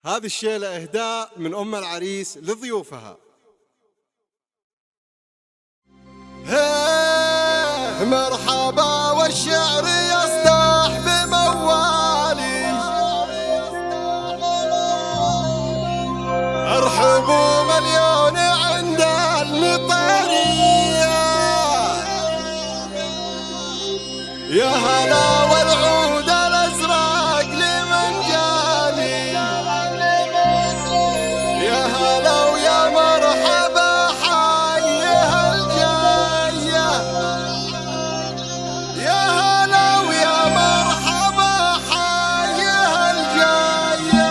هذه الشيلة إهداء من أم العريس لضيوفها. مرحبا والشعر يصدح بموالي، ارحبوا مليون عند المطرية، يا هلا والعود الأزرق لمن جالي، يا هلا ويا مرحبا حيها الجاية، يا هلا ويا مرحبا حيها الجاية.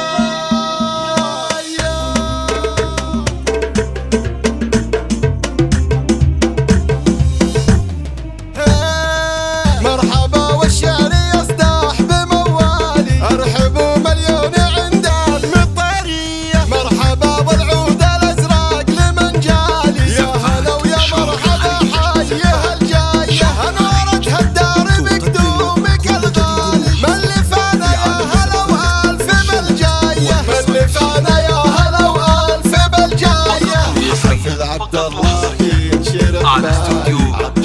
مرحبا والشعر يصدح بموالي، ارحبوا مليون عند المطرية، مرحبا والعود الأزرق لمن جالي، يا هلا ويا مرحبا حيها الجاية، انورتها الدار بقدومك الغالي، ملفانا يا هلا والف بالجاية، ملفانا يا هلا والف بالجاية. حفل عبد الله ينشرح على استوديو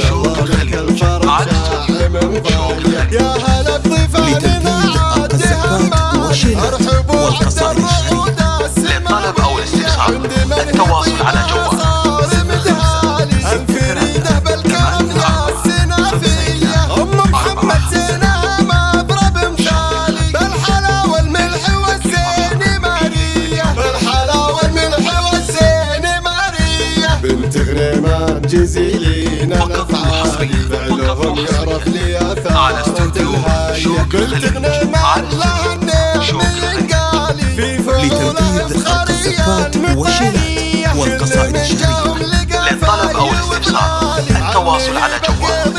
شوق الخليج، على استوديو يا هلا بضيفاننا عاد همال، ارحبوا عبد الرعود للطلب أو الاستفسار التواصل على جوال الفريدة بالكرم يا السنافية، أم محمد زينها مضرب مثالي، بالحلا والملح والزين مارية، بالحلا والملح والزين مارية، بنت غريمان جزيلين الأفعال، فعلهم يعرف لي أثارة الهاية، بنت غريمان لها النعم ينقالي، في فضول أفخارية المثالية، والقصائد الشعرية. للطلب أو الاستفسار التواصل على جوال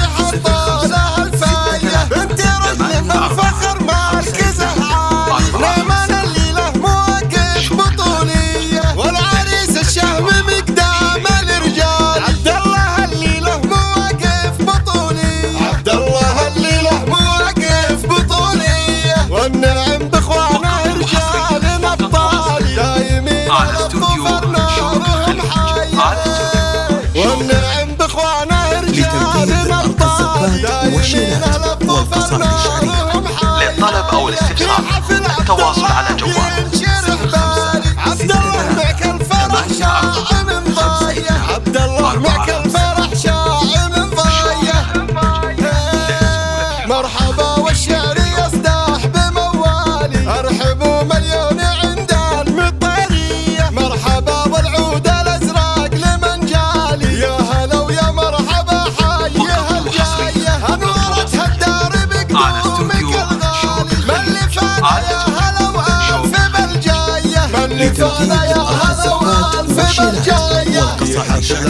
بنت رجل من فخر مركزه عالي، نعمان الليلة مواقف بطولية، والعريس الشهم مقدام الرجال، عبد الله الليلة مواقف بطولية، عبد الله الليلة مواقف بطولية، والنعم باخوانه رجال ابطالي، دايمين على على استوديو الظفر نارهم حية، والنعم باخوانه رجال ابطالي، دايمين على الظفر نارهم حية. للطلب أو الاستفسار التواصل على جوال ينشرح بالي، عبد الله معك الفرح شاع من ضاية، عبد الله معك الفرح شاع من ضاية. مرحبا والشعر يصدح بموالي، ارحبوا مليون عند المطرية، مرحبا والعود الأزرق لمن جالي، يا هلا ويا مرحبا حيها الجاية، انورتها الدار بقدومك الغالي، ملفانا يا هلا والف بالجاية، ملفانا يا هلا والف بالجاية.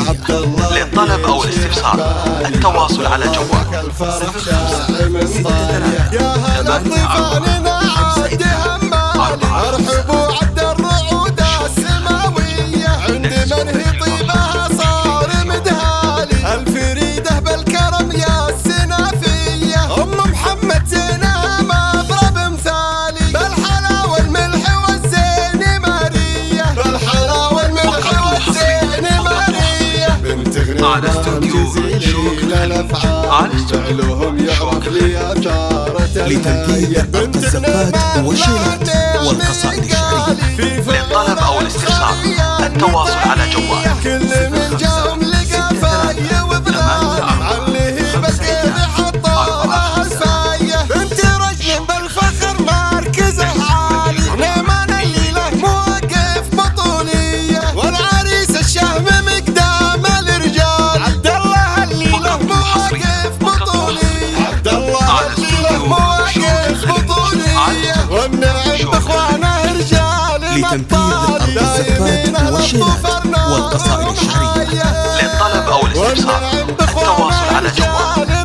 عبد الله للطلب أو الاستفسار التواصل على جوال الفرح شاع من ضاية، يا هلا بضيفاننا عاد همال، ارحبوا عبد الرعود السماوية، عند من هي طيبها صار مدهالي، الفريدة بالكرم يا السنافية، ام محمد زينها مضرب مثالي، بالحلا والملح والزين مارية، بالحلا والملح والزين مارية، بنت على غريمان استوديو جزيلين الأفعال، فعلهم يعرف لي أثارة لتنفيذ بنت الزفات غريمان والشيلات لها والقصائد الشعرية. في للطلب أو الاستفسار التواصل على جوال كل من جاهم لقى فاية وظلال، عليه بالكيف حطوا لها الفاية، بنت رجل بالفخر مركزه عالي، نعمان الليلة مواقف بطولية، والعريس الشهم مقدام الرجال، عبد الله الليلة مواقف بطولية، عبد الله الليلة مواقف بطولية، والنعم باخوانه رجال لتنفيذ الزفات والشيلات والقصائد الشعرية. للطلب أو الاستفسار التواصل على جوال